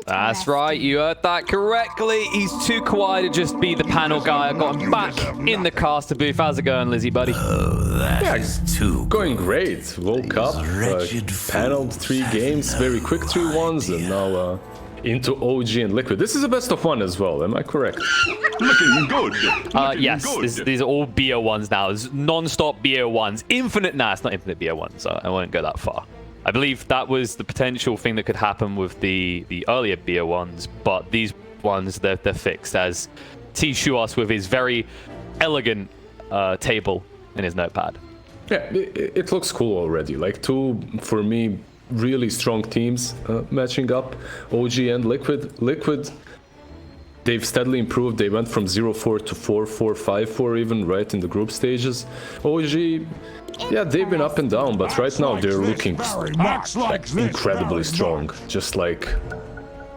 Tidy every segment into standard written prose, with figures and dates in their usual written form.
That's right, you heard that correctly. He's too quiet to just be the panel guy. I got him back in the caster booth. How's it going, Lizzie, buddy? That is too going great. Woke up, paneled 3 games, very quick 3-1s, and now into OG and Liquid. This is a best of 1 as well, am I correct? looking good. Yes, these are all BO1s now. It's non-stop BO1s. Infinite, nah, it's not infinite BO1s, so I won't go that far. I believe that was the potential thing that could happen with the earlier BO1s, but these ones, they're fixed, as T show us with his very elegant table in his notepad. Yeah, it looks cool already. Like 2, for me, really strong teams matching up. OG and Liquid. Liquid, they've steadily improved. They went from 0-4 to 4-4, 5-4 even, right, in the group stages. OG, yeah, they've been up and down, but right now they're looking incredibly strong. Just like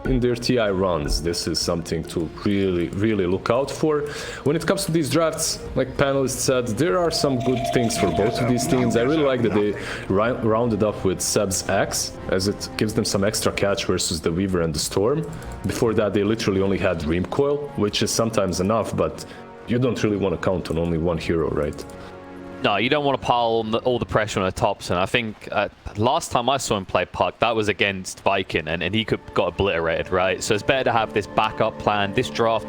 in their TI runs, this is something to really look out for. When it comes to these drafts, like panelists said, there are some good things for both of these teams. I really like that they rounded up with Seb's Axe, as it gives them some extra catch versus the Weaver and the Storm. Before that, they literally only had Dream Coil, which is sometimes enough, but you don't really want to count on only one hero, right? No, you don't want to pile all the pressure on the tops, and I think last time I saw him play Puck, that was against Viking, and he got obliterated, right? So it's better to have this backup plan. This draft,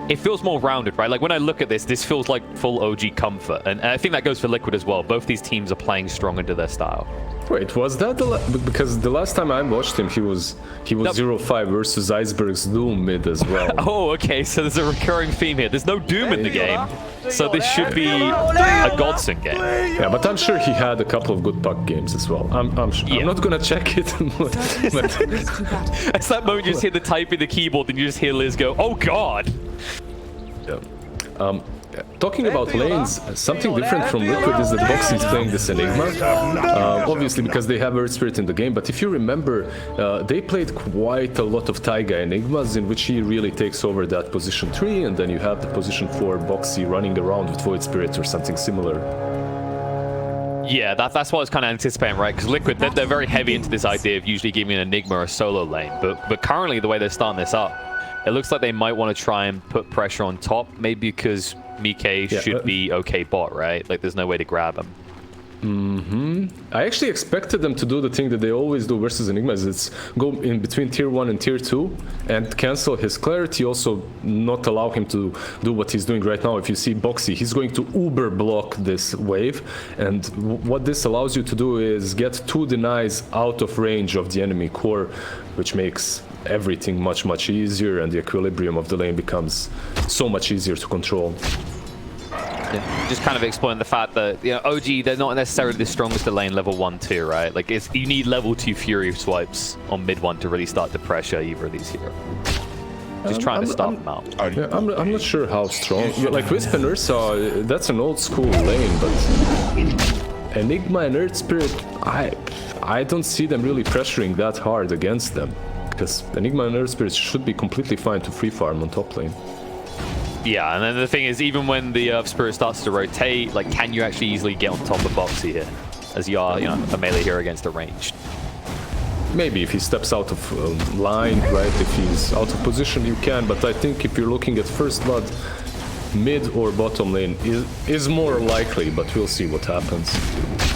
it feels more rounded, right? Like when I look at this feels like full OG comfort, and I think that goes for Liquid as well. Both these teams are playing strong into their style. Wait, was that because the last time I watched him, he was 0-5 versus Iceberg's Doom mid as well. Oh, okay, so there's a recurring theme here. There's no Doom in the game, so this should be a godsend game. Yeah, but I'm sure he had a couple of good Puck games as well. I'm not gonna check it. It's that moment you just hear the type in the keyboard and you just hear Liz go, "Oh God!" Yeah. Talking about lanes, something different from Liquid is that Boxy is playing this Enigma, obviously because they have Earth Spirit in the game, but if you remember, they played quite a lot of Taiga Enigmas in which he really takes over that position 3, and then you have the position 4 Boxy running around with Void Spirit or something similar. Yeah, that's what I was kind of anticipating, right? Because Liquid, they're very heavy into this idea of usually giving an Enigma or a solo lane, but currently the way they're starting this up, it looks like they might want to try and put pressure on top, maybe because Mike should be okay bot, right? Like, there's no way to grab him. I actually expected them to do the thing that they always do versus Enigmas. It's go in between tier 1 and tier 2 and cancel his clarity, also not allow him to do what he's doing right now. If you see Boxy, he's going to uber block this wave, and what this allows you to do is get 2 denies out of range of the enemy core, which makes everything much easier, and the equilibrium of the lane becomes so much easier to control. Yeah, just kind of explain the fact that, you know, OG, they're not necessarily the strongest at lane level 1-2, right? Like, you need level 2 Fury swipes on mid 1 to really start to pressure either of these heroes. Just trying to stop them out. Yeah, I'm not sure how strong. Yeah, like Wisp and Ursa, that's an old school lane, but Enigma and Earth Spirit, I don't see them really pressuring that hard against them, because Enigma and Earth Spirit should be completely fine to free farm on top lane. Yeah, and then the thing is, even when the Earth Spirit starts to rotate, like, can you actually easily get on top of Boxy here, as you are, you know, a melee hero against a ranged? Maybe if he steps out of line, right? If he's out of position, you can. But I think if you're looking at First Blood, mid or bottom lane is more likely. But we'll see what happens.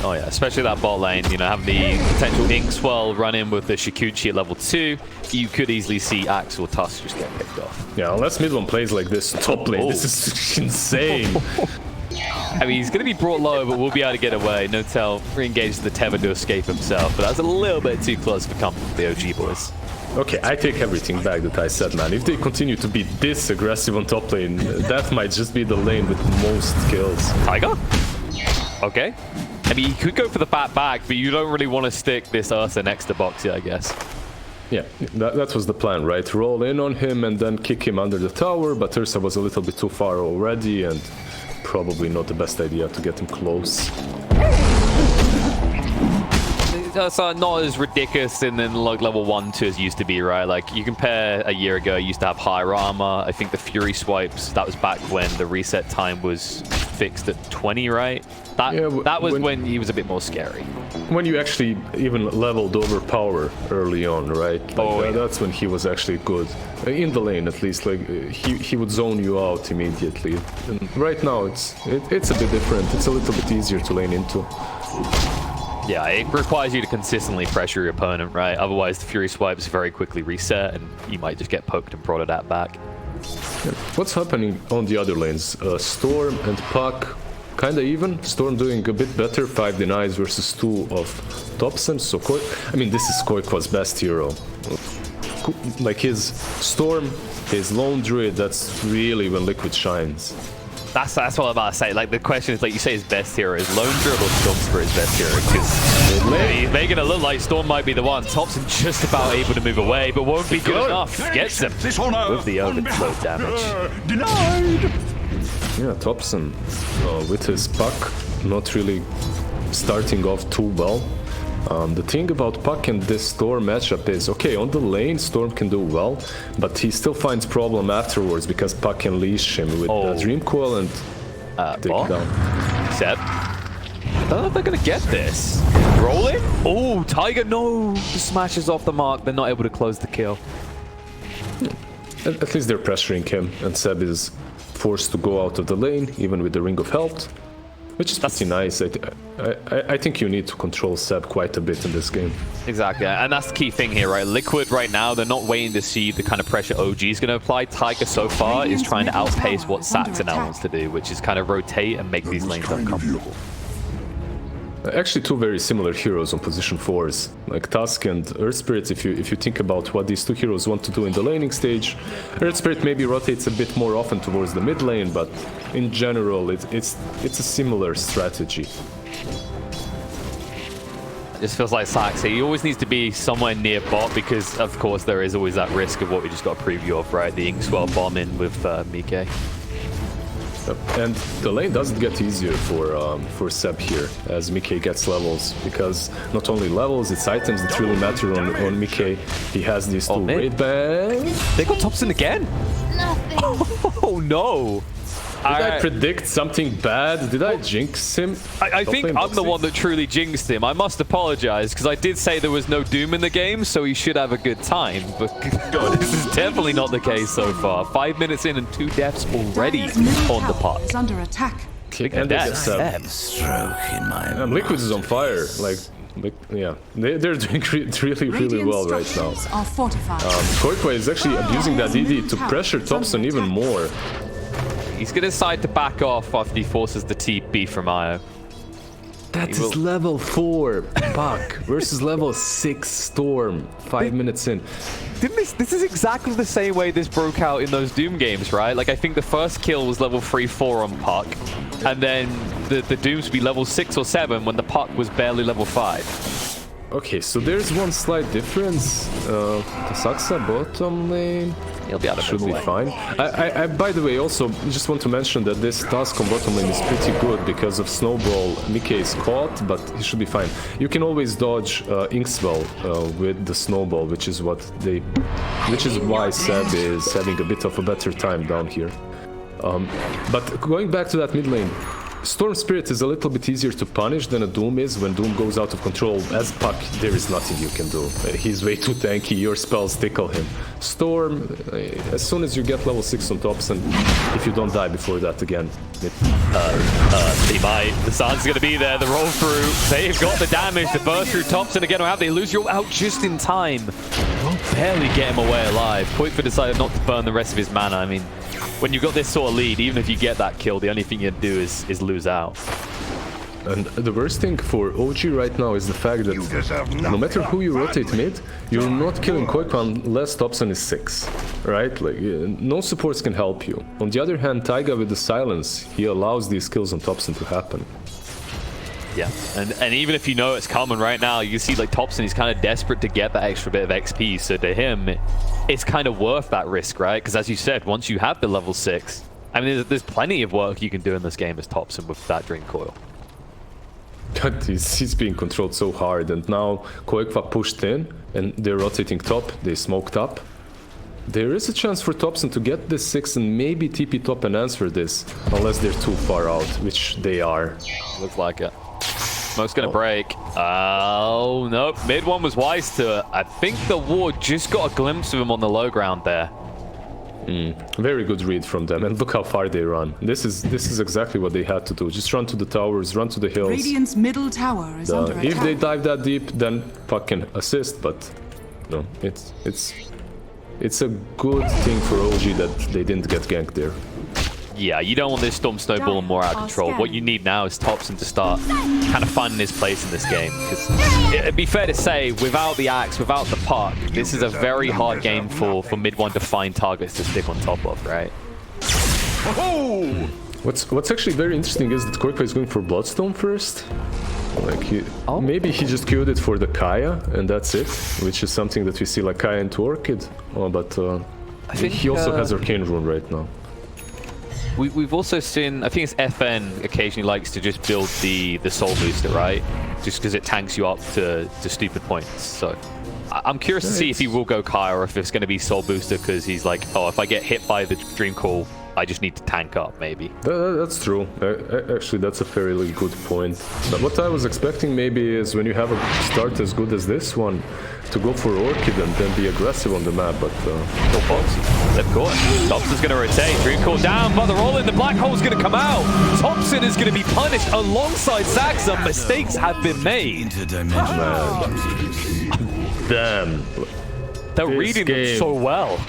Oh yeah, especially that bot lane, you know, have the potential Ink Swell run in with the Shikuchi at level 2. You could easily see Axe or Tusk just get picked off. Yeah, unless mid one plays like this top lane, this is insane. I mean, he's going to be brought low, but we'll be able to get away. Notel re-engages the Tether to escape himself, but that's a little bit too close for comfort for the OG boys. Okay, I take everything back that I said, man. If they continue to be this aggressive on top lane, that might just be the lane with most kills. Tiger? Okay. I mean, you could go for the fat back, but you don't really want to stick this Ursa next to Boxy, I guess. Yeah, that was the plan, right? Roll in on him and then kick him under the tower, but Ursa was a little bit too far already, and probably not the best idea to get him close. So not as ridiculous in like level 1-2 as used to be, right? Like you compare a year ago, you used to have higher armor. I think the Fury swipes, that was back when the reset time was fixed at 20, right? That was when he was a bit more scary. When you actually even leveled over power early on, right? Like that's when he was actually good. In the lane at least, like he would zone you out immediately. And right now it's a bit different. It's a little bit easier to lane into. Yeah, it requires you to consistently pressure your opponent, right? Otherwise, the Fury swipes very quickly reset, and you might just get poked and prodded at back. What's happening on the other lanes? Storm and Puck, kind of even. Storm doing a bit better, 5 denies versus 2 of Thompson. So, I mean, this is Koikwa's best hero. Like his Storm, his Lone Druid, that's really when Liquid shines. That's what I'm about to say. Like the question is, like you say, his best hero is Lone Druid or Storm's his best hero? Because he's making it look like Storm might be the one. Thompson just about able to move away, but won't be good enough. Gets him with the overload damage. Denied. Yeah, Thompson with his Puck not really starting off too well. The thing about Puck and this Storm matchup is, okay, on the lane, Storm can do well, but he still finds problem afterwards because Puck can leash him with Dream Coil and take it down. Seb, I don't know if they're going to get this. Roll it? Oh, Tiger, no! The smash is off the mark. They're not able to close the kill. At least they're pressuring him, and Seb is forced to go out of the lane, even with the Ring of Health. Which is pretty nice. I think you need to control Seb quite a bit in this game. Exactly, and that's the key thing here, right? Liquid right now, they're not waiting to see the kind of pressure OG is going to apply. Tiger so far is trying to outpace what Saxon now wants to do, which is kind of rotate and make these lanes uncomfortable. Actually, 2 very similar heroes on position 4s, like Tusk and Earth Spirit. If you think about what these 2 heroes want to do in the laning stage, Earth Spirit maybe rotates a bit more often towards the mid lane, but in general, it's a similar strategy. It just feels like Sax. He always needs to be somewhere near bot because, of course, there is always that risk of what we just got a preview of, right? The Inkswell bomb in with Mike. And the lane doesn't get easier for Seb here as Mike gets levels, because not only levels, it's items that really matter on Mike. He has these 2 raid bangs. They got Thompson again? Nothing. Oh no! Did I predict something bad? Did I jinx him? I think I'm the one that truly jinxed him. I must apologize, because I did say there was no Doom in the game, so he should have a good time. But God, this is definitely not the case so far. 5 minutes in and 2 deaths already on the pot. It's under attack. And they get Seb. And Liquid is on fire. Like yeah, they're doing really well right now. Koikwa is actually abusing that DD to pressure Thompson even more. He's going to decide to back off after he forces the TP from Io. That is level 4 Puck versus level 6 Storm 5 minutes in. This is exactly the same way this broke out in those Doom games, right? Like, I think the first kill was level 3-4 on Puck, and then the Dooms would be level 6 or 7 when the Puck was barely level 5. Okay, so there's one slight difference. The Saxa bottom lane. He'll be able to should be fine. I by the way, also just want to mention that this task on bottom lane is pretty good because of Snowball. Mike is caught, but he should be fine. You can always dodge Inkswell with the Snowball, which is why Seb is having a bit of a better time down here. But going back to that mid lane, Storm Spirit is a little bit easier to punish than a Doom is. When Doom goes out of control, as Puck, there is nothing you can do. He's way too tanky, your spells tickle him. Storm, as soon as you get level 6 on Thompson, if you don't die before that again. He might. The Sun's going to be there, the roll through. They've got the damage, the burst through Thompson again. They lose you out just in time. Barely get him away alive. Koikwa decided not to burn the rest of his mana. I mean, when you've got this sort of lead, even if you get that kill, the only thing you do is lose out. And the worst thing for OG right now is the fact that no matter who you rotate mid, you're not killing Koikwa unless Topson is 6, right? Like, no supports can help you. On the other hand, Taiga with the silence, he allows these kills on Topson to happen. Yeah, and even if you know it's coming right now, you see like Topson, he's kind of desperate to get that extra bit of XP, so to him, it's kind of worth that risk, right? Because as you said, once you have the level 6, I mean, there's plenty of work you can do in this game as Topson with that Dream Coil. But he's being controlled so hard, and now Koikwa pushed in, and they're rotating top, they smoked up. There is a chance for Topson to get this 6 and maybe TP top and answer this, unless they're too far out, which they are. Looks like it. Smoke's gonna break. Oh, nope. Mid one was wise to it. I think the ward just got a glimpse of him on the low ground there. Very good read from them, and look how far they run. This is exactly what they had to do. Just run to the towers, run to the hills. Radiant's middle tower is under attack. If they dive that deep, then Puck can assist, but no, it's a good thing for OG that they didn't get ganked there. Yeah, you don't want this Storm snowballing more out of control. What you need now is Topson to start kind of finding his place in this game. Because it'd be fair to say, without the Axe, without the Puck, this is a very hard game for mid one to find targets to stick on top of, right? What's actually very interesting is that Koikwa is going for Bloodstone first. Like maybe he just queued it for the Kaya, and that's it, which is something that we see like Kaya into Orchid. But I think he also has Arcane Rune right now. We've also seen, I think it's FN occasionally likes to just build the Soul Booster, right? Just because it tanks you up to stupid points. So I'm curious to see if he will go Kaya or if it's going to be Soul Booster because he's like, oh, if I get hit by the Dream Call, I just need to tank up, maybe. That's true. Actually, that's a fairly good point. But what I was expecting maybe is when you have a start as good as this one, to go for Orchid and then be aggressive on the map, but they've caught it. Topson's going to rotate. Dream Call down, but the roll in the black hole's going to come out. Topson is going to be punished alongside Zaxa. Mistakes have been made. Damn. They're reading them so well.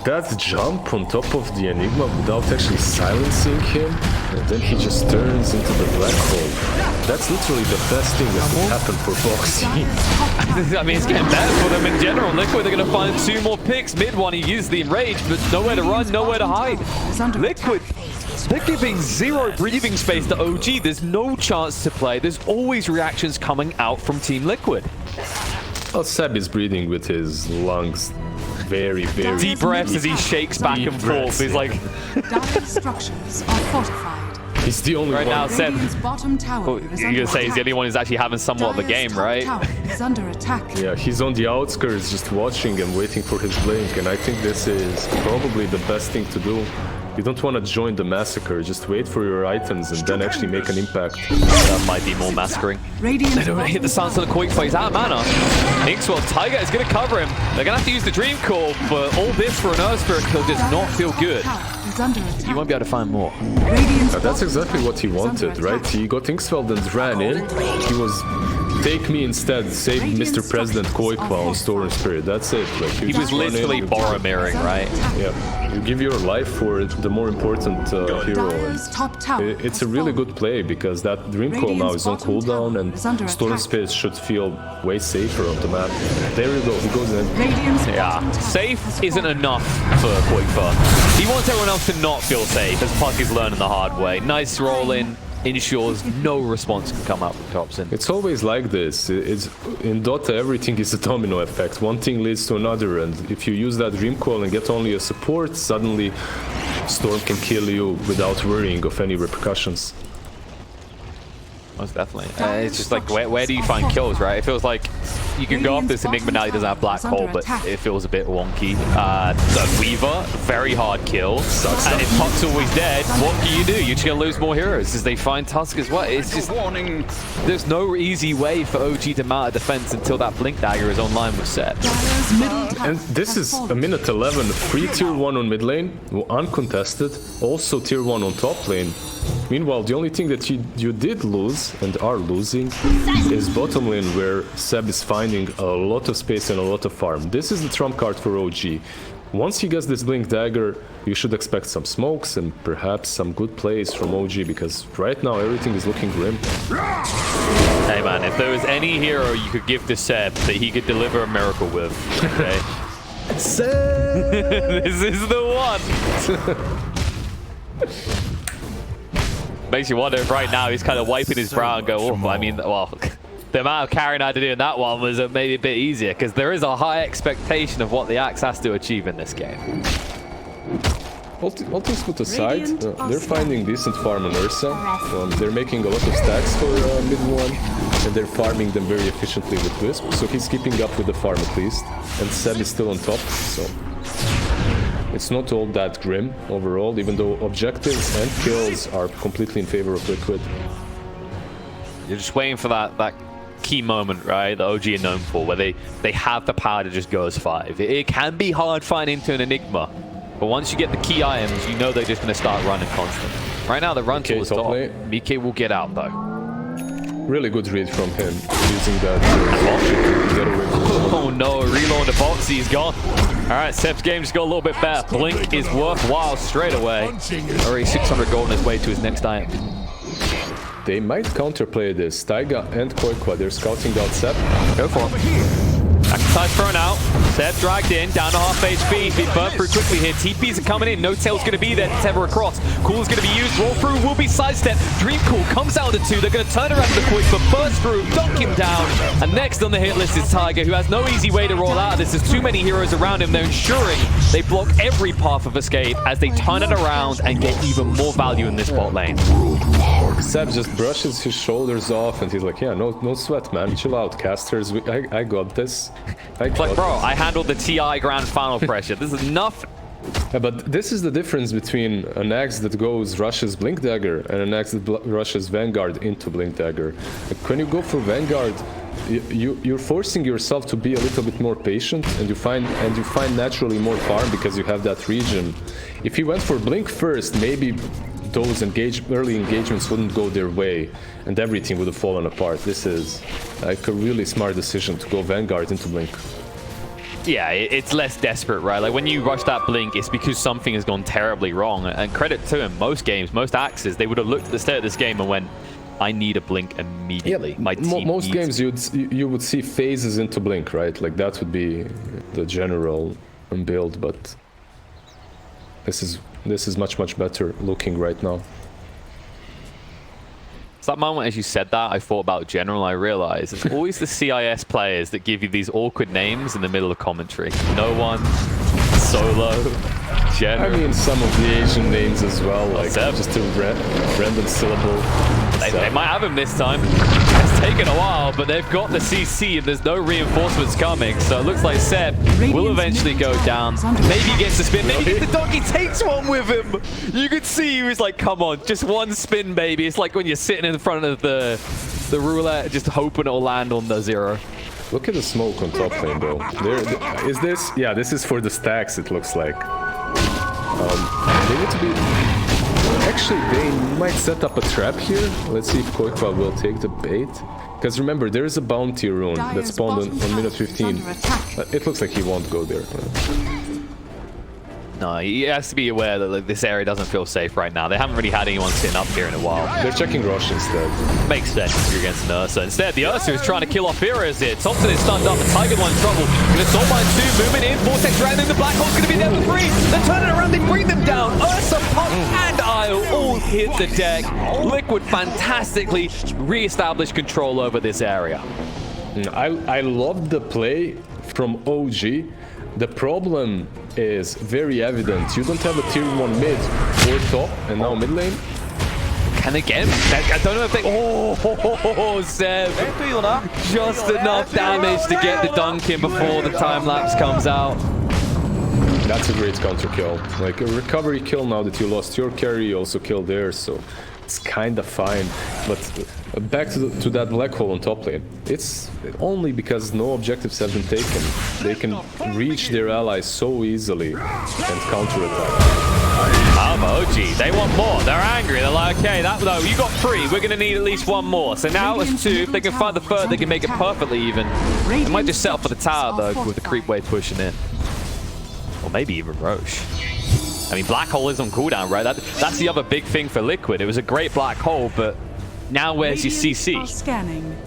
That jump on top of the Enigma without actually silencing him, and then he just turns into the black hole. That's literally the best thing that could happen for Boxy. I mean, it's getting better for them in general. Liquid, they're going to find 2 more picks. Mid one, he used the Enrage, but nowhere to run, nowhere to hide. Liquid, they're giving 0 breathing space to OG. There's no chance to play. There's always reactions coming out from Team Liquid. Well, Seb is breathing with his lungs. Very, very deep breaths as he shakes back and forth. He's like, Dire structures are fortified. He's the only right one. Now, Seb. Bottom tower is You're gonna say he's the only one who's actually having somewhat of a game, right? Is under attack. Yeah, he's on the outskirts, just watching and waiting for his blink, and I think this is probably the best thing to do. You don't want to join the massacre, just wait for your items and then actually make an impact. That might be more massacring. They don't want to hit the silence on the quick phase. Out of mana. Well, Tiger is going to cover him. They're going to have to use the Dream Call, but all this for an Earth Spirit kill does not feel good. You won't be able to find more. That's exactly what he wanted, right? He got Inksfeld and ran in. He was... Take me instead, save Mr. President Koikwa on Storm Spirit, that's it. Like, he was literally Boromiring, right? Yeah, you give your life for the more important hero. It's a really good play because that Dream Call now is on cooldown and Storm Spirit should feel way safer on the map. There you go, he goes in. Yeah, safe isn't enough for Koikwa. He wants everyone else to not feel safe as Puck is learning the hard way. Nice roll in. Ensures no response can come out from Topson. It's always like this. It's in Dota, everything is a domino effect. One thing leads to another, and if you use that Dream Call and get only a support, suddenly Storm can kill you without worrying of any repercussions. Most definitely. It's just like, where do you find kills, right? It feels like you can go off this Enigma now, he doesn't have Black Hole, but it feels a bit wonky. The Weaver, very hard kill. And if Puck's always dead, what can you do? You're just going to lose more heroes as they find Tusk as well. It's just, there's no easy way for OG to mount a defense until that Blink Dagger is online with Set. And this is a minute 11, free tier 1 on mid lane, uncontested, also tier 1 on top lane. Meanwhile, the only thing that you did lose, and are losing, is bottom lane, where Seb is finding a lot of space and a lot of farm. This is the trump card for OG. Once he gets this Blink Dagger, you should expect some smokes and perhaps some good plays from OG, because right now everything is looking grim. Hey man, if there was any hero you could give to Seb that he could deliver a miracle with, okay? Seb! This is the one! Makes you wonder if right now he's kind of wiping his brow and go, oh, I mean, well, the amount of carrying I had to do in that one was maybe a bit easier, because there is a high expectation of what the Axe has to achieve in this game. All things put aside, they're finding decent farm on Ursa. They're making a lot of stacks for mid one, and they're farming them very efficiently with Wisp, so he's keeping up with the farm at least. And Seb is still on top, so it's not all that grim overall, even though objectives and kills are completely in favor of Liquid. You're just waiting for that key moment, right? The OG are known for, where they have the power to just go as 5. It can be hard fighting into an Enigma, but once you get the key items, you know they're just going to start running constantly. Right now, the run tool is top. Mike will get out, though. Really good read from him, using that to get away from him. Oh no, reload the box, he's gone. Alright, Seb's game just got a little bit better. Blink is worthwhile straight away. Already 600 gold on his way to his next item. They might counterplay this. Taiga and Koikwa, they're scouting out Seb. Go for it. Sacrifice thrown out. Seb dragged in, down to half HP. Being burnt through quickly here. TPs are coming in. No tail's going to be there to tether across. Cool is going to be used. Roll through will be sidestepped. Dream Cool comes out of the 2. They're going to turn around the quick, but burst through, dunk him down. And next on the hit list is Tiger, who has no easy way to roll out of this. There's too many heroes around him. They're ensuring they block every path of escape as they turn it around and get even more value in this bot lane. Seb just brushes his shoulders off and he's like, yeah, no sweat, man. Chill out, casters. I got this. Like, bro, I handled the TI grand final pressure. This is nothing. Yeah, but this is the difference between an axe that rushes Blink Dagger and an axe that rushes Vanguard into Blink Dagger. Like, when you go for Vanguard, you're forcing yourself to be a little bit more patient, and you find naturally more farm because you have that region. If you went for Blink first, maybe those early engagements wouldn't go their way and everything would have fallen apart. This is like a really smart decision to go Vanguard into Blink. Yeah, it's less desperate, right? Like when you rush that Blink, it's because something has gone terribly wrong. And credit to him, most games, most axes, they would have looked at the start of this game and went, I need a Blink immediately. Yeah, my team most games you would see phases into Blink, right? Like that would be the general build, but this is much better looking right now. It's that moment as you said that, I thought about General, I realized it's always the CIS players that give you these awkward names in the middle of commentary. No One, Solo, General. I mean, some of the Asian names as well, like just a random syllable. They might have him this time. It's taken a while, but they've got the CC and there's no reinforcements coming. So it looks like Seb will eventually go down. Maybe he gets a spin. Maybe he gets the dog. He takes one with him. You could see he was like, come on, just one spin, baby. It's like when you're sitting in front of the roulette, just hoping it'll land on the 0. Look at the smoke on top lane, though. Is this? Yeah, this is for the stacks, it looks like. They need to be... Actually, they might set up a trap here. Let's see if Koikwa will take the bait. Because remember, there is a bounty rune that spawned on minute 15. It looks like he won't go there. No, he has to be aware that like, this area doesn't feel safe right now. They haven't really had anyone sitting up here in a while. They're checking Rosh instead. Makes sense if you're against an Ursa. Instead, the Ursa is trying to kill off heroes here. Thompson is stunned up, and Tiger One in trouble. Gonna soul by 2, moving in. Vortex round in the Black Hole's gonna be there for 3. They're turning around, they bring them down. Ursa, Punk, and Isle all hit the deck. Liquid fantastically re-established control over this area. I love the play from OG. The problem is very evident. You don't have a tier 1 mid or top, and now mid lane. Can they get him? I don't know if they... Oh, Seb. Just enough damage to get the dunk in before the time-lapse comes out. That's a great counter kill. Like a recovery kill now that you lost your carry, you also killed theirs, so it's kind of fine. But back to that black hole on top lane. It's only because no objectives have been taken. They can reach their allies so easily and counter-attack. OG, they want more. They're angry. They're like, okay, no, you got 3. We're going to need at least 1 more. So now it's 2. If they can find the 3rd, they can make it perfectly even. They might just set up for the tower, though, with the creep wave pushing in. Or maybe even Roche. I mean, Black Hole is on cooldown, right? That's the other big thing for Liquid. It was a great Black Hole, but now where's your CC? Scanning.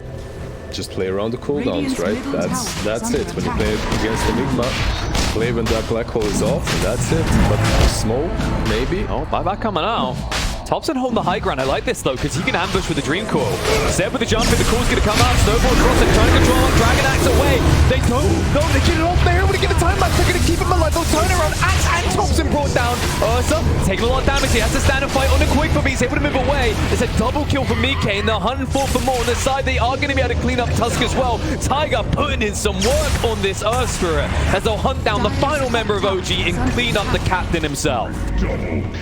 Just play around the cooldowns, Radiant's right? middle That's tower it. is When you under play against the Nigma, play when that Black Hole is off, and that's it. But smoke, maybe. Oh, buyback coming out. Thompson holding the high ground. I like this though, because he can ambush with the Dream Coil. Seb with the jump in, the cool's going to come out. Snowball across it, trying to control him. Dragon Axe away. They don't. No, they get it off. They're able to get the time lapse. They're going to keep him alive. They'll turn around. Axe and Thompson brought down. Ursa taking a lot of damage. He has to stand and fight on the quick for me. He's able to move away. It's a double kill for Mike, and they're hunting for more. On the side, they are going to be able to clean up Tusk as well. Tiger putting in some work on this Ursa as they'll hunt down the final member of OG and clean up the captain himself.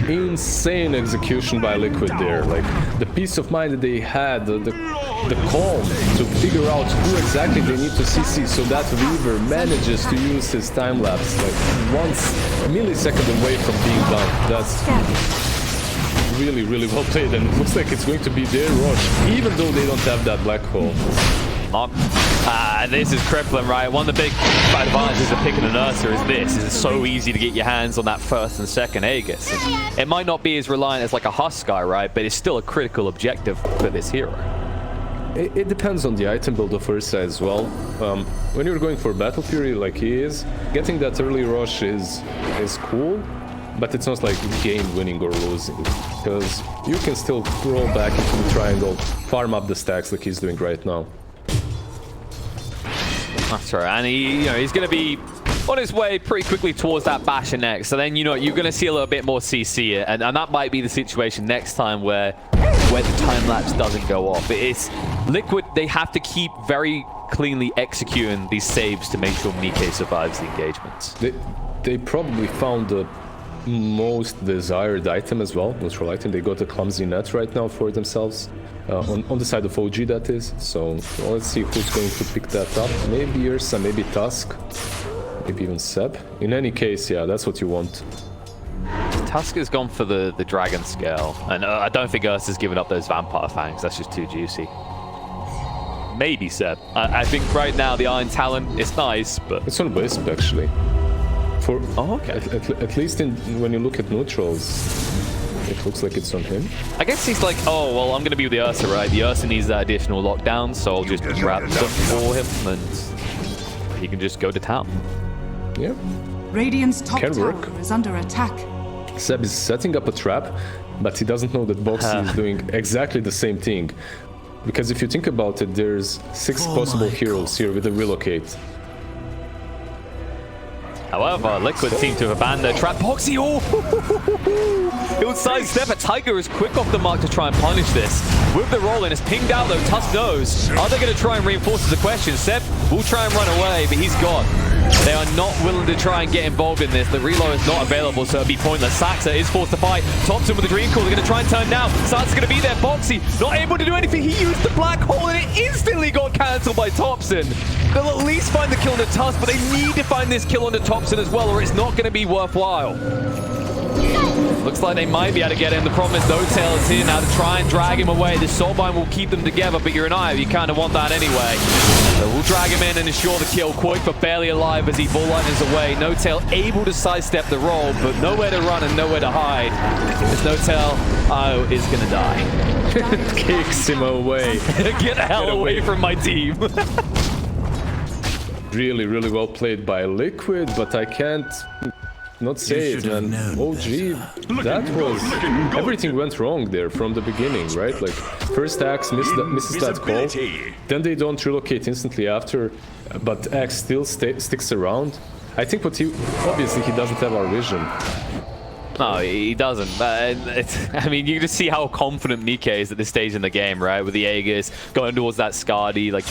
Insane execution by Liquid there. Like the peace of mind that they had, the calm to figure out who exactly they need to CC, so that Weaver manages to use his time lapse like a millisecond away from being done. That's really, really well played, and it looks like it's going to be their rush, even though they don't have that Black Hole. This is crippling, right? One of the big advantages of picking an Ursa is this. It's so easy to get your hands on that first and second Aegis. And it might not be as reliant as like a Husk guy, right? But it's still a critical objective for this hero. It depends on the item build of Ursa as well. When you're going for Battle Fury like he is, getting that early rush is cool, but it's not like game winning or losing, because you can still roll back into the triangle, farm up the stacks like he's doing right now. That's right, and he's going to be on his way pretty quickly towards that Basher next. So then, you're going to see a little bit more CC, and that might be the situation next time where the time lapse doesn't go off. It's Liquid. They have to keep very cleanly executing these saves to make sure Mike survives the engagements. They probably found the most desired item as well, neutral item. They got a clumsy net right now for themselves. On the side of OG, that is. So let's see who's going to pick that up. Maybe Ursa, maybe Tusk, maybe even Seb. In any case, yeah, that's what you want. Tusk has gone for the dragon scale, and I don't think Ursa's given up those vampire fangs. That's just too juicy. Maybe Seb. I think right now the Iron Talon is nice, but it's on Wisp actually. Okay. At least when you look at neutrals, it looks like it's on him. I guess he's like, oh, well, I'm going to be with the Ursa, right? The Ursa needs that additional lockdown, so I'll just grab them for him, and he can just go to town. Yeah. Radiant's top Can tower work. is under attack. Seb is setting up a trap, but he doesn't know that Boxy is doing exactly the same thing. Because if you think about it, there's 6 possible heroes here with a relocate. However, Liquid seem to have abandoned their trap. Boxy, he'll sidestep. A Tiger is quick off the mark to try and punish this. With the roll-in, it's pinged out though. Tusk knows. Are they going to try and reinforce the question? Seb will try and run away, but he's gone. They are not willing to try and get involved in this. The reload is not available, so it'll be pointless. Saxa is forced to fight. Thompson with the Dream Coil. They're going to try and turn now. Saxa's going to be there. Boxy not able to do anything. He used the Black Hole, and it instantly got cancelled by Thompson. They'll at least find the kill on the Tusk, but they need to find this kill on the Thompson as well, or it's not going to be worthwhile. Looks like they might be able to get him. The problem is No-Tail is here now to try and drag him away. The Soulbind will keep them together, but you're an Eye. You kind of want that anyway. So we'll drag him in and ensure the kill. Koifa barely alive as he bull lightens away. No-Tail able to sidestep the roll, but nowhere to run and nowhere to hide. This No-Tail is going to die. Kicks him away. Get the hell away from my team. Really, really well played by Liquid, but I can't not say it, man. OG, that was... Everything went wrong there from the beginning, right? Like, first Axe misses that call, then they don't relocate instantly after, but Axe still sticks around. I think obviously he doesn't have our vision. No, he doesn't. I mean, you can just see how confident Mike is at this stage in the game, right? With the Aegis going towards that Skadi, like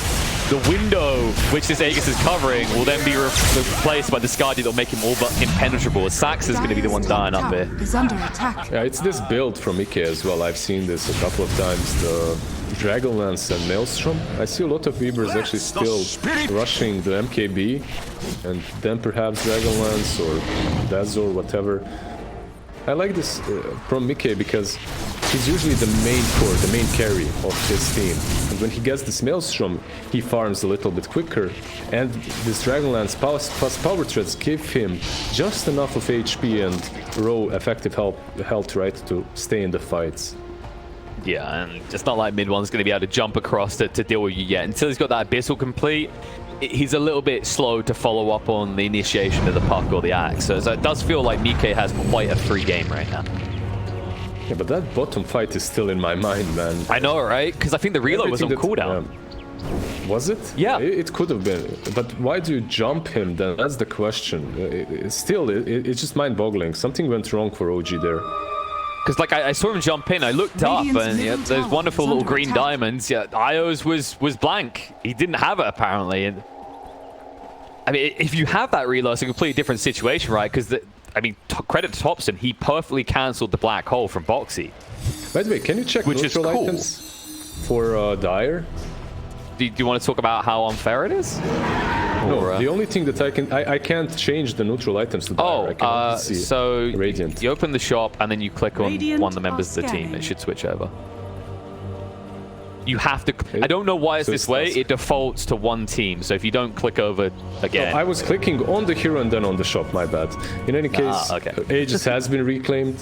the window which this Aegis is covering will then be replaced by the Skadi that'll make him all but impenetrable. Sax is going to be the one dying up here. Is under attack. Yeah, it's this build from Mike as well. I've seen this a couple of times. The Dragonlance and Maelstrom. I see a lot of Weavers actually still rushing the MKB, and then perhaps Dragonlance or Dazzle or whatever. I like this from Mickey because he's usually the main core, the main carry of his team. And when he gets this Maelstrom, he farms a little bit quicker. And this Dragonlance plus Power Threads give him just enough of HP and raw effective health, right, to stay in the fights. Yeah, and it's not like mid one's going to be able to jump across to deal with you yet. Until he's got that Abyssal complete, he's a little bit slow to follow up on the initiation of the puck or the axe. So it does feel like Mickey has quite a free game right now. Yeah, but that bottom fight is still in my mind, man. I know, right? Because I think the reload was on cooldown. Was it? Yeah. It could have been. But why do you jump him then? That's the question. It's just mind-boggling. Something went wrong for OG there. Because like I saw him jump in, I looked up and yeah, those wonderful little green diamonds. Yeah, Io's was blank. He didn't have it apparently. And I mean, if you have that reload, it's a completely different situation, right? Because I mean, credit to Thompson, he perfectly cancelled the black hole from Boxy. By the way, can you check neutral items for Dire? Do you want to talk about how unfair it is? No, the only thing that I can't change the neutral items to Dire. So Radiant. You open the shop and then you click on Radiant one of the members of the team. It should switch over. You have to. I don't know why it's this way. It defaults to one team. So if you don't click over again, I was clicking on the hero and then on the shop. My bad. In any case, Aegis has been reclaimed.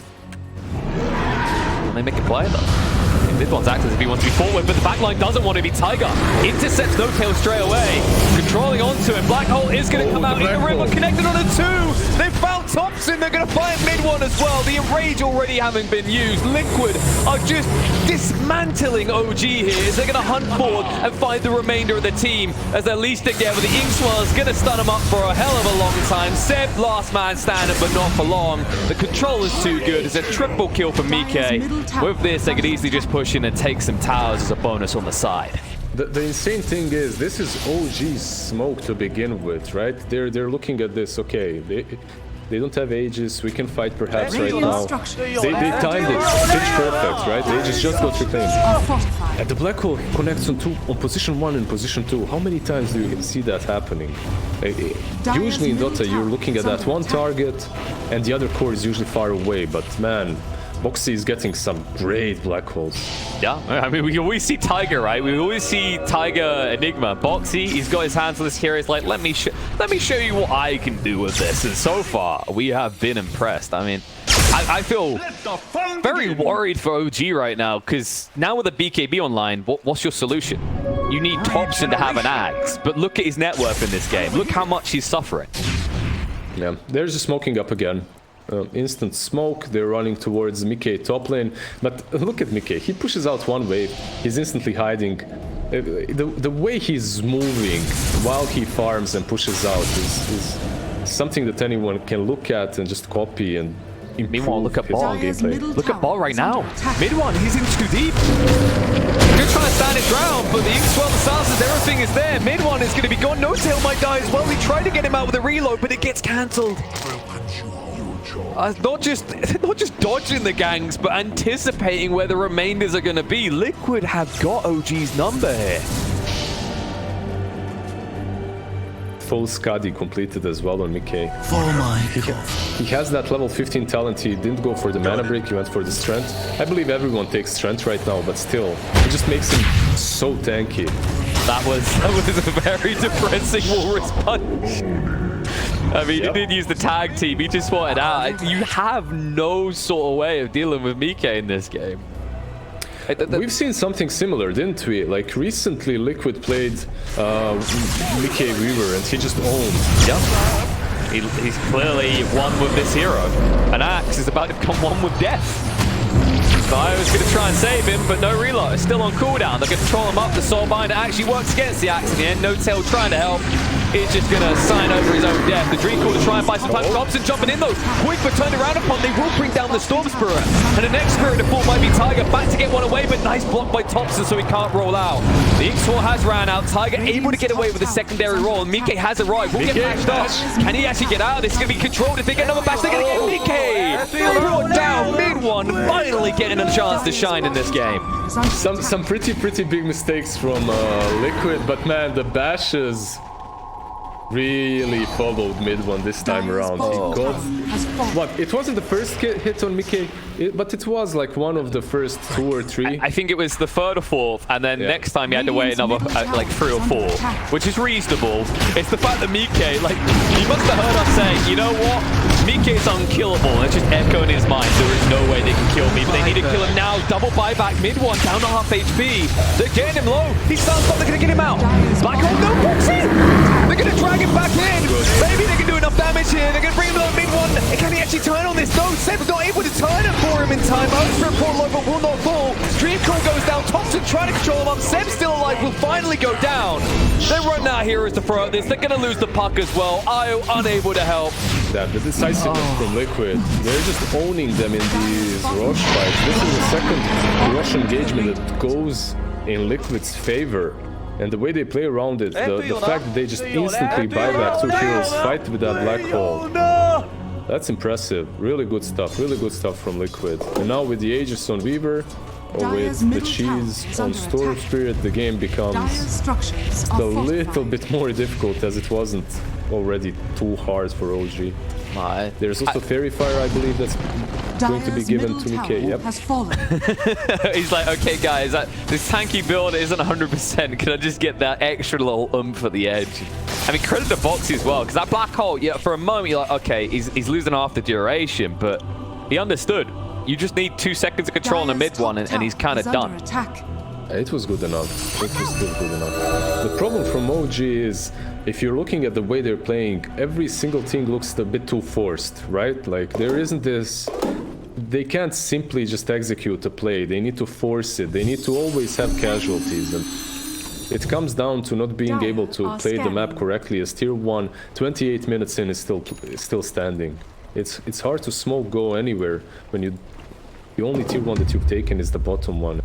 They make a play though. This one's acting as if he wants to be forward, but the backline doesn't want to be Tiger. Intercepts No Tail straight away. Controlling onto him. Black Hole is going to come out in the river, connected on a 2. They found Thompson. They're going to find mid one as well. The Enrage already having been used. Liquid are just dismantling OG here as they're going to hunt forward and find the remainder of the team as they're leased again with the Inkswell is going to stun them up for a hell of a long time. Seb, last man standing, but not for long. The control is too good. It's a triple kill for Mickey. With this, they could easily just push in and take some towers as a bonus on the side. The insane thing is, this is OG's smoke to begin with, right? They're looking at this, okay, they don't have Aegis, we can fight perhaps right now. They timed it pitch perfect, right? Aegis just got reclaimed. And the black hole connects on position 1 and position 2. How many times do you see that happening? Usually in Dota you're looking at that one target and the other core is usually far away, but man, Boxy is getting some great black holes. Yeah, I mean, we always see Tiger, right? We always see Tiger Enigma. Boxy, he's got his hands on this hero. He's like, let me show you what I can do with this. And so far, we have been impressed. I mean, I feel very worried for OG right now, because now with the BKB online, what's your solution? You need Thompson to have an axe, but look at his net worth in this game. Look how much he's suffering. Yeah, there's a smoking up again. Instant smoke, they're running towards Mickey top lane, but look at Mickey, he pushes out one wave, he's instantly hiding. The way he's moving while he farms and pushes out is something that anyone can look at and just copy and improve. Meanwhile, look at Ball gameplay. Look at Ball right now. Mid one, he's in too deep. They're trying to stand his ground, but the Inkswell, the Saucers, everything is there. Mid one is going to be gone. No Tail might die as well. He tried to get him out with a reload, but it gets cancelled. Not just dodging the gangs, but anticipating where the remainders are going to be. Liquid have got OG's number here. Full Skadi completed as well on Mickey. For my He has that level 15 talent. He didn't go for the mana break, he went for the strength. I believe everyone takes strength right now, but still, it just makes him so tanky. That was a very depressing Walrus punch. I mean, he didn't use the tag team, he just wanted out. You have no sort of way of dealing with Mickey in this game. We've seen something similar, didn't we? Like recently Liquid played Mickey Weaver and he just owned. Yep. He's clearly one with this hero. An axe is about to become one with death. Bio is going to try and save him, but no reload. It's still on cooldown. They're going to troll him up. The Soulbinder actually works against the axe in the end. No Tail trying to help. He's just going to sign over his own death. The Dream Call to try and buy some time. Thompson jumping in though. Quick, but turned around upon. They will bring down the Storm Spirit. And the next Spirit to fall might be Tiger. Back to get one away, but nice block by Thompson so he can't roll out. The Inkswell has ran out. Tiger able to get away with a secondary roll. And Mickey has arrived. Will get bashed up. Can he actually get out? This is going to be controlled. If they get another bash, they're going to get Mickey. Brought down mid one. Finally getting a chance to shine in this game. Some pretty big mistakes from Liquid, but man, the bashes. really followed mid one this time around. Oh. He got Has fallen. what? It wasn't the first hit on Mickey, but it was like one of the first 2 or 3. I think it was the 3rd or 4th, and then Yeah. next time he had to wait another like 3 or 4, which is reasonable. It's the fact that Mike, like, he must have heard us say, you know what? Mike is unkillable, and it's just echoing in his mind. There is no way they can kill me, but they need to kill him now. Double buyback, mid one, down to half HP. They're getting him low. He stands up, they're gonna get him out. Black hole, no boxing. They're gonna drag him back in. Maybe they can do enough damage here. They're gonna bring him low mid one. Can he actually turn on this? No, Seb's not able to turn it for him in time. Ultra Port low, but will not fall. Dream Call goes down. Thompson trying to control him up. Seb's still alive, will finally go down. They run out heroes to throw at this. They're gonna lose the puck as well. Io unable to help. That the decisiveness from Liquid, they're just owning them in these rush fights. This is the second rush engagement that goes in Liquid's favor. And the way they play around it, the fact that they just instantly buy back 2 heroes, fight with that black hole. That's impressive. Really good stuff from Liquid. And now with the Aegis on Weaver, or with the cheese on Storm Spirit, the game becomes Dire's structures are a little fortified. bit more difficult, as it wasn't already too hard for OG. There's also Fairy Fire, I believe, that's going to be Dire's given middle to Mickey. tower Yep. has fallen. He's like, okay, guys, this tanky build isn't 100%. Can I just get that extra little oomph at the edge? I mean, credit to Boxy as well, because that black hole, yeah, for a moment, you're like, okay, he's losing half the duration, but he understood. You just need 2 seconds of control in the Dire's mid one, top and he's tower kind of is done. under attack. It was good enough. It was still good enough. The problem from OG is, if you're looking at the way they're playing, every single thing looks a bit too forced, right? Like, there isn't this... They can't simply just execute a play. They need to force it. They need to always have casualties. And it comes down to not being able to play the map correctly, as Tier 1, 28 minutes in, is still standing. It's hard to smoke go anywhere when the only Tier 1 that you've taken is the bottom one.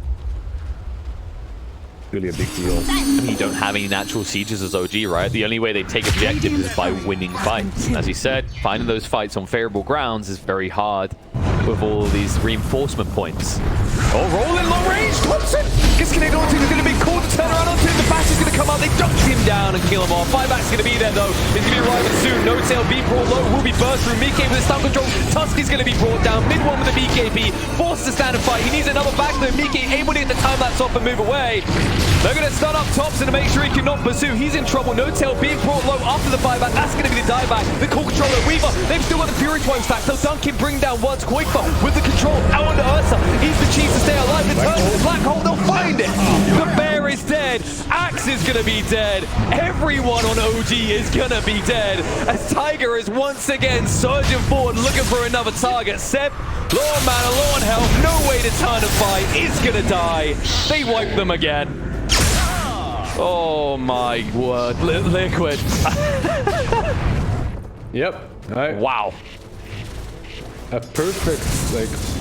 Really a big deal. You don't have any natural sieges as OG, right? The only way they take objectives is by winning fights. As you said, finding those fights on favorable grounds is very hard with all of these reinforcement points. Oh, rolling long range, Thompson gets connected onto, he's going to be called to turn around onto him. The bash is going to come out, they dunk him down and kill him off. Buyback's going to be there though, he's going to be arriving soon. No tail, B brought low, will be burst through. Mike with the stun control, Tusky's going to be brought down. Mid one with the BKB, forces to stand and fight. He needs another back there. Mike able to get the time lapse off and move away. They're going to stun up Thompson to make sure he cannot pursue. He's in trouble. No tail being brought low after the buyback. That's going to be the dieback. The core controller, Weaver. They've still got the Fury Twine stack. So Duncan bring down once. Quickfire with the control out onto Ursa. He's the cheese to stay alive. The turn to the black hole. They'll find it. The bear is dead. Axe is going to be dead. Everyone on OG is going to be dead. As Tiger is once again surging forward, looking for another target. Seb, low on mana, low on health. No way to turn and fight. Is going to die. They wipe them again. Oh my word, Liquid. Yep. Wow. A perfect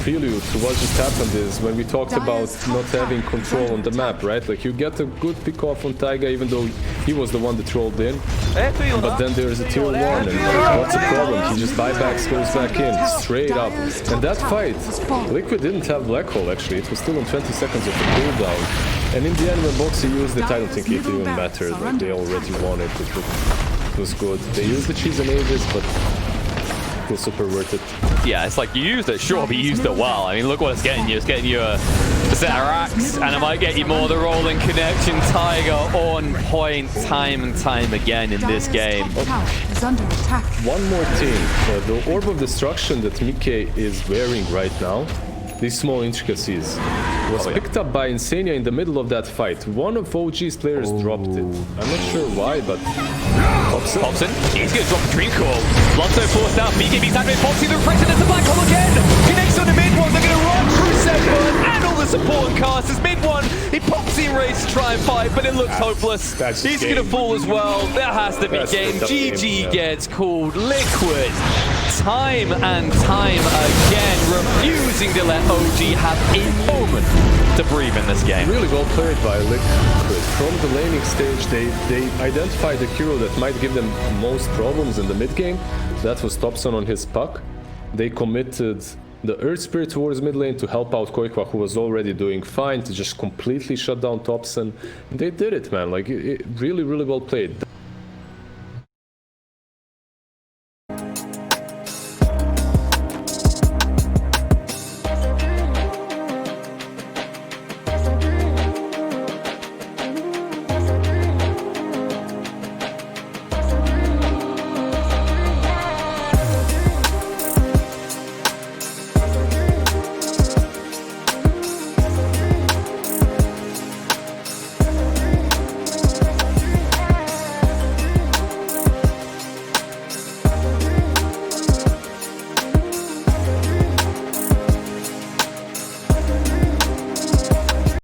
prelude to what just happened is when we talked about not having control on the map, right? Like, you get a good pick off on Taiga, even though he was the one that rolled in. But then there's a Tier 1, and what's the problem? He just buybacks, goes back in, straight up. And that fight, Liquid didn't have Black Hole, actually. It was still on 20 seconds of the cooldown. And in the end, when Boxy used it, I don't think it even mattered. Like, they already won it. It was good. They used the cheese and Aegis, but it was super worth it. Yeah, it's like, you used it, sure, but you used it well. I mean, look what it's getting you. It's getting you a Zerax, and it might get you more the rolling connection. Tiger on point time and time again in this game. Is under attack. One more thing. The Orb of Destruction that Mike is wearing right now, these small intricacies, was picked up by Insania in the middle of that fight. One of OG's players dropped it. I'm not sure why, but... Thompson, he's going to drop a Dream Call. Lonzo forced out, BKB's activated, Foxy, the reflection, there's the black hole again! Connects on the mid one, they're going to run through Sedburn and all the support and casters. Mid one, he pops in race to try and fight, but it looks hopeless. He's going to fall as well. There has to be game. GG gets called. Liquid, time and time again, refusing to let OG have a moment to breathe in this game. Really well played by Liquid. From the laning stage, they identified the hero that might give them most problems in the mid game. That was Thompson on his puck. They committed the Earth Spirit towards mid lane to help out Koikwa, who was already doing fine, to just completely shut down Thompson. They did it, man. Like, really, really well played.